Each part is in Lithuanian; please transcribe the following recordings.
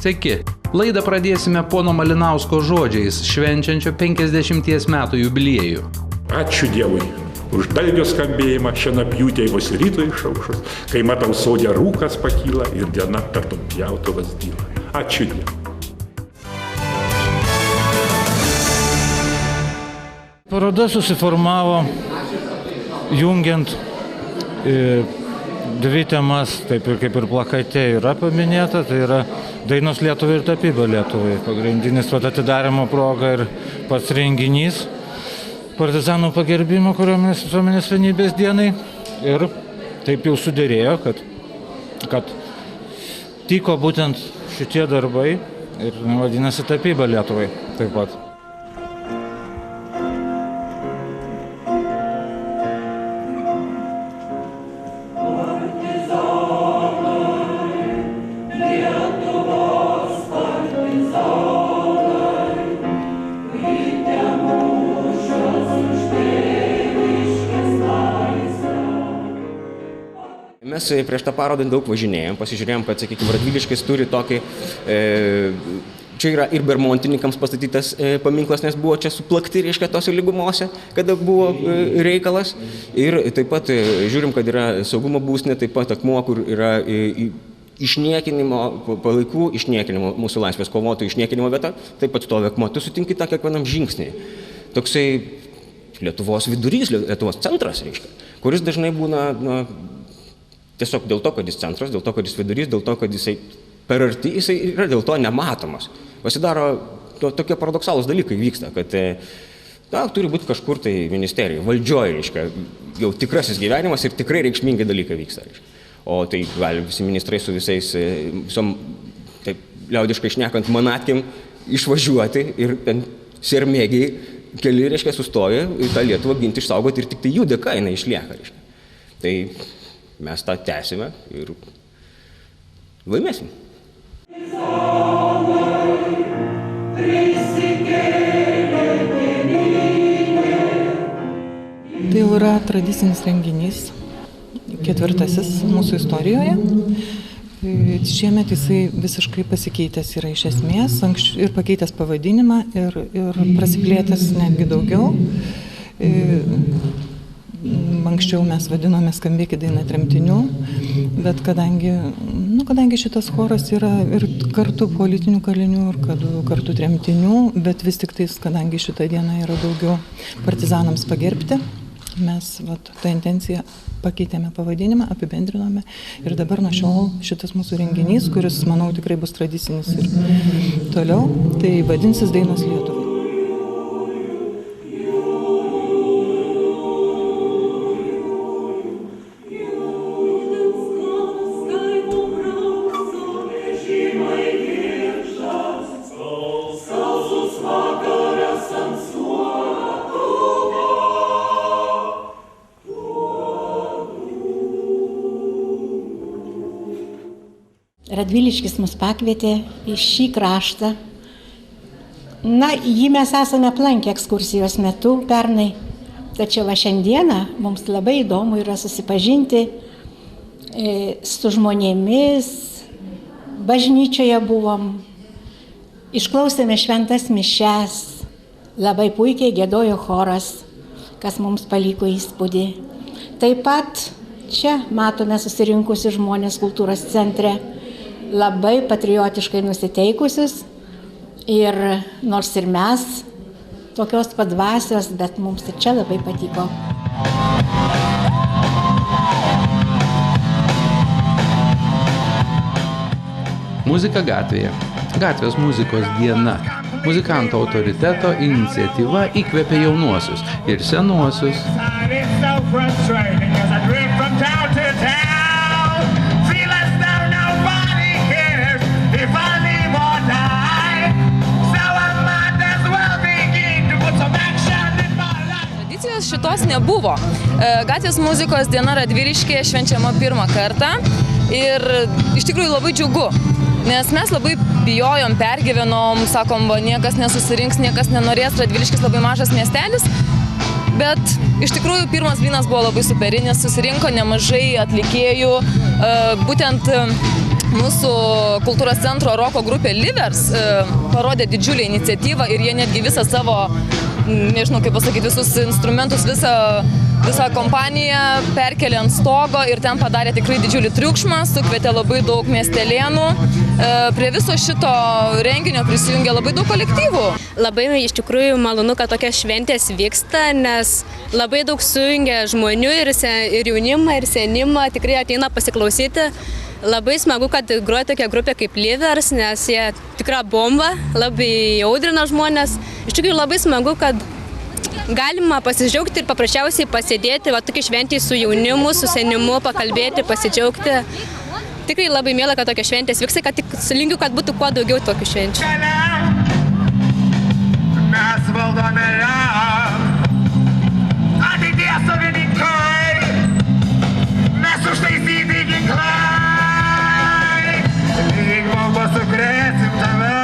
Sveiki. Laidą pradėsime pono Malinausko žodžiais, švenčiančio 50 metų jubiliejų. Ačiū Dievui už dalgio skambėjimą šienapjūtėj vos ryto išaušus, kai matau sode rūkas pakyla ir diena tartum pjautuvas dyla. Ačiū Dievui. Paroda susiformavo jungiant dvi temas, taip ir kaip ir plakate yra paminėta, tai yra dainos Lietuvai ir tapyba Lietuvai. Pagrindinis atidarymo proga ir pats renginys partizanų pagerbimo kariuomenės visuomenės vienybės dienai. Ir taip jau suderėjo, kad tiko būtent šitie darbai ir vadinasi tapyba Lietuvai taip pat. Mes prieš tą parodą daug važinėjom, pasižiūrėjom, kad, sakykime, Radviliškis turi tokį, čia yra ir bermontininkams pastatytas paminklas, nes buvo čia suplakti, reiškia, tose lygumose, kada buvo reikalas. Ir taip pat žiūrim, kad yra saugumo būstinė, taip pat akmuo, kur yra išniekinimo, palaikų išniekinimo, mūsų laisvės kovotojų išniekinimo vieta, taip pat stovi akmuo. Tu sutinki tą kiekvienam žingsnį. Toksai Lietuvos vidurys, Lietuvos centras, reiškia, kuris dažnai būna, tiesiog dėl to, kad jis centras, dėl to, kad jis vidurys, dėl to, kad jisai per arti, jisai yra dėl to nematomas. Pasidaro, tokie paradoksalūs dalykai vyksta, kad turi būti kažkur tai ministerijoje, valdžioje, reiškia, jau tikrasis gyvenimas ir tikrai reikšmingi dalykai vyksta. Reiškia. O tai gali visi ministrai su visais, visom, taip liaudiškai šnekant, manatkim išvažiuoti ir ten sermėgiai keli, reiškia, sustoja ir tą Lietuvą ginti, išsaugoti ir tik tai jų dėka jinai išlieka. Reiškia. Tai mes tą tęsime ir laimėsim. Tai jau yra tradicinis renginys, 4. mūsų istorijoje. Šiemet jisai visiškai pasikeitęs yra iš esmės ir pakeitęs pavadinimą ir prasiplėtęs netgi daugiau. Anksčiau mes vadinome Skambėkit daina tremtinių, bet kadangi šitas choras yra ir kartu politinių kalinių, ir kartu tremtinių, bet vis tik tais, kadangi šita diena yra daugiau partizanams pagerbti, mes tą intenciją pakeitėme pavadinimą, apibendrinome ir dabar nuo šiol šitas mūsų renginys, kuris, manau, tikrai bus tradicinis ir toliau, tai vadinsis Dainos Lietuvai. Radviliškis mus pakvietė į šį kraštą. Jį mes esame aplankę ekskursijos metu pernai, tačiau šiandieną mums labai įdomu yra susipažinti su žmonėmis, bažnyčioje buvom, išklausėme šventas mišias, labai puikiai giedojo choras, kas mums paliko įspūdį. Taip pat čia matome susirinkusi žmonės kultūros centre, labai patriotiškai nusiteikusius ir nors ir mes tokios padvasios, bet mums ir čia labai patiko. Muzika gatvėje. Gatvės muzikos diena. Muzikanto autoriteto iniciatyva įkvėpė jaunuosius ir senuosius. Šitos nebuvo. Gatvės muzikos diena Radviliškyje švenčiama pirmą kartą ir iš tikrųjų labai džiugu, nes mes labai bijojom, pergyvenom, sakom, niekas nesusirinks, niekas nenorės, Radviliškis labai mažas miestelis, bet iš tikrųjų pirmas blynas buvo labai superinis, susirinko nemažai atlikėjų, būtent mūsų kultūros centro roko grupė Livers parodė didžiulę iniciatyvą ir jie netgi visą savo, nežinau kaip pasakyti, visus instrumentus, visą kompaniją perkelė ant stogo ir ten padarė tikrai didžiulį triukšmą, sukvietė labai daug miestelėnų. Prie viso šito renginio prisijungė labai daug kolektyvų. Labai iš tikrųjų malonu, kad tokios šventės vyksta, nes labai daug sujungia žmonių ir jaunimą, ir senimą, tikrai ateina pasiklausyti. Labai smagu, kad groja tokia grupė kaip Livers, nes jie tikra bomba, labai audrina žmonės. Iš tikrųjų labai smagu, kad galima pasidžiaugti ir paprasčiausiai pasėdėti, va tokia šventė su jaunimu, su senimu, pakalbėti, pasidžiaugti. Tikrai labai miela, kad tokia šventės vyksta, kad tik linkiu, kad būtų kuo daugiau tokių švenčių. Mes valdome ateities savininkai, mes užtaisyti ginklai, lyg bomba sukrėsim tave,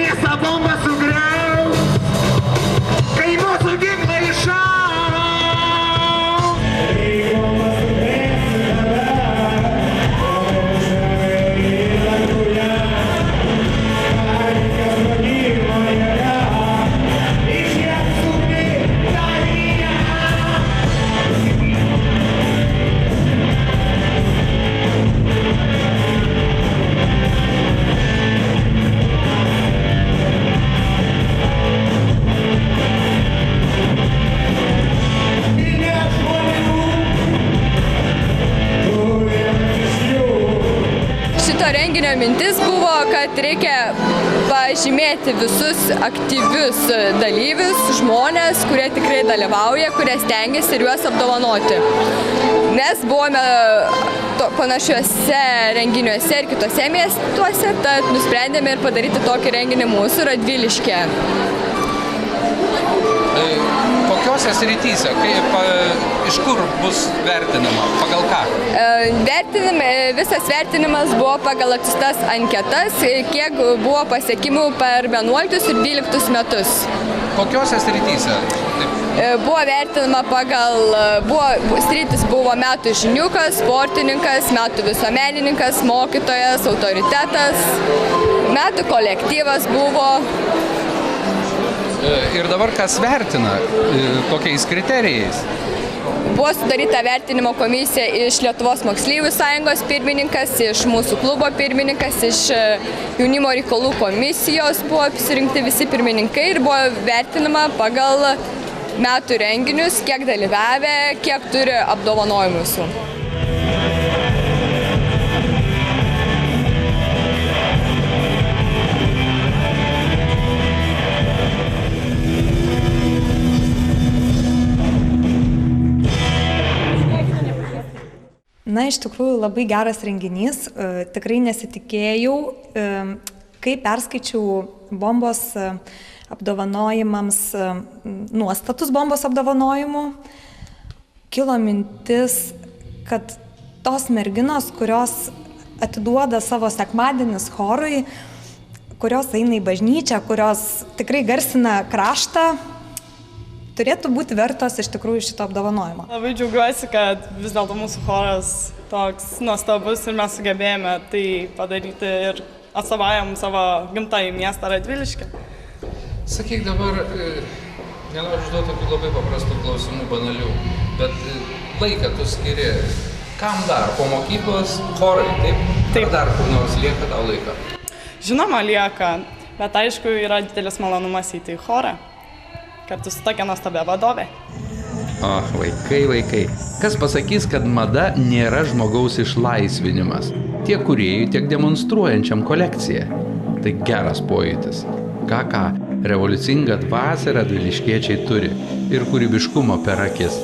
visą bombą sugriaus, kai mūsų ginklai iššaus. Renginio mintis buvo, kad reikia pažymėti visus aktyvius dalyvius, žmonės, kurie tikrai dalyvauja, kurie stengiasi ir juos apdovanoti. Mes buvome panašiuose renginiuose ir kitose miestuose, tad nusprendėme ir padaryti tokį renginį mūsų Radviliškyje. Kokiose srityse? Iš kur bus vertinama? Pagal ką? Visas vertinimas buvo pagal atsiųstas anketas, kiek buvo pasiekimų per 11 ir 12 metus. Kokiose srityse? Buvo vertinama sritis buvo metų žiniukas, sportininkas, metų visuomenininkas, mokytojas, autoritetas, metų kolektyvas buvo. Ir dabar kas vertina? Kokiais kriterijais? Buvo sudaryta vertinimo komisija iš Lietuvos moksleivių sąjungos pirmininkas, iš mūsų klubo pirmininkas, iš jaunimo reikalų komisijos buvo pasirinkti visi pirmininkai ir buvo vertinama pagal metų renginius, kiek dalyvavę, kiek turi apdovanojimų visų. Na, iš tikrųjų labai geras renginys, tikrai nesitikėjau, kai perskaičiau bombos apdovanojimams, nuostatus bombos apdovanojimų, kilo mintis, kad tos merginos, kurios atiduoda savo sekmadienis chorui, kurios eina į bažnyčią, kurios tikrai garsina kraštą, turėtų būti vertos iš tikrųjų šito apdovanojimo. Labai džiaugiuosi, kad vis dėlto mūsų choras toks nuostabus ir mes sugebėjome tai padaryti ir atstovaujam savo gimtąjį miestą Radviliškį. Sakyk dabar, nenoriu užduoti tokių labai paprastų klausimų, banalių, bet laiką tu skiri, kam dar? Po mokyklos chorai, taip? Taip. Ar dar kur nors lieka tau laiką? Žinoma, lieka, bet aišku, yra didelis malonumas įti į chorą. Kartu su tokia nuostabia vadovė. Vaikai. Kas pasakys, kad mada nėra žmogaus išlaisvinimas? Tiek kūrėjui, tiek demonstruojančiam kolekciją. Tai geras pojūtis. Ką, revoliucingą dvasią radviliškiečiai turi ir kūrybiškumo per akis.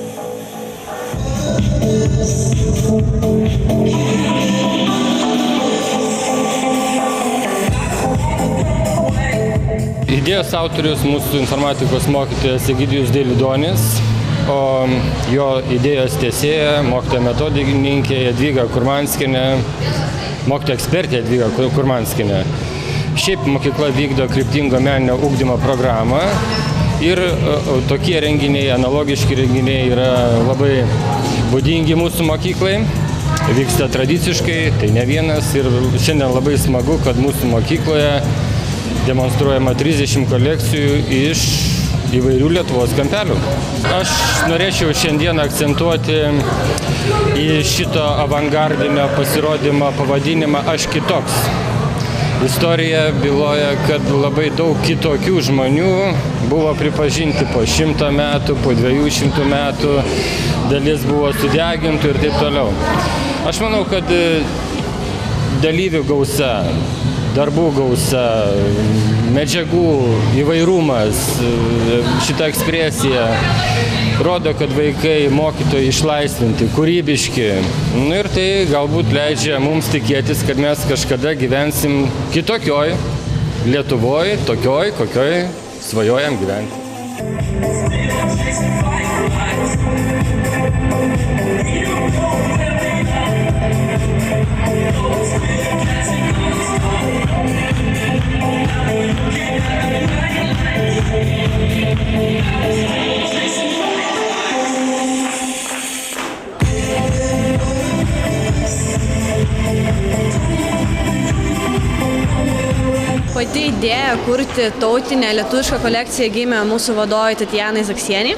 Idėjos autorius mūsų informatikos mokytojas Egidijus Dailidonis, o jo idėjos tiesėja mokytoja metodininkė Jadvyga Kurmanskienė, mokytoja ekspertė Jadvyga Kurmanskienė. Šiaip mokykla vykdo kryptingo meninio ugdymo programą ir tokie renginiai, analogiški renginiai yra labai būdingi mūsų mokyklai. vyksta tradiciškai, tai ne vienas ir šiandien labai smagu, kad mūsų mokykloje demonstruojama 30 kolekcijų iš įvairių Lietuvos kampelių. Aš norėčiau šiandien akcentuoti į šito avangardinio pasirodymo pavadinimą Aš kitoks. Istorija byloja, kad labai daug kitokių žmonių buvo pripažinti po 100 metų, po 200 metų, dalis buvo sudegintų ir taip toliau. Aš manau, kad dalyvių gausa, darbų gausa, medžiagų įvairumas, šita ekspresija rodo, kad vaikai, mokytojai išlaisvinti, kūrybiški. Ir tai galbūt leidžia mums tikėtis, kad mes kažkada gyvensim kitokioj Lietuvoj, tokioj, kokioj svajojam gyventi. Pati idėja kurti tautinę lietuvišką kolekciją gimė mūsų vadovai Tatjanai Zaksienei.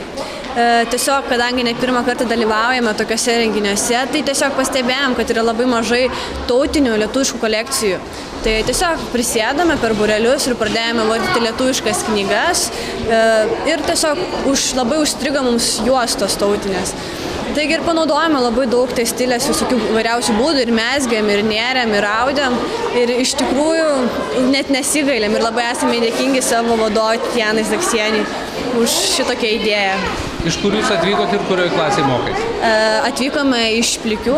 Tiesiog, kadangi ne pirmą kartą dalyvaujame tokiuose renginiuose, tai tiesiog pastebėjom, kad yra labai mažai tautinių lietuviškų kolekcijų. Tai tiesiog prisėdame per būrelius ir pradėjome vardyti lietuviškas knygas ir tiesiog labai užstrigo mums juostos tautinės. Taigi ir panaudojame labai daug tekstilės visokių variausių būdų ir mezgėm, ir nėrėm, ir audėm. Ir iš tikrųjų net nesigailėm ir labai esame dėkingi savo vadovui Tatjanai Zaksienei už šitokią idėją. Iš kur jūs atvykot ir kurioje klasėje mokais? Atvykome iš Plikių,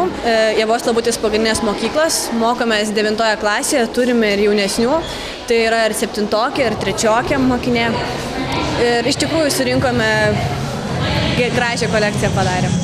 Ievos Labutės pagrindinės mokyklos, mokomės 9 klasėje, turime ir jaunesnių, tai yra ir 7-okė, ir 3-okė mokinė. Ir iš tikrųjų surinkome gražią kolekciją padarėm.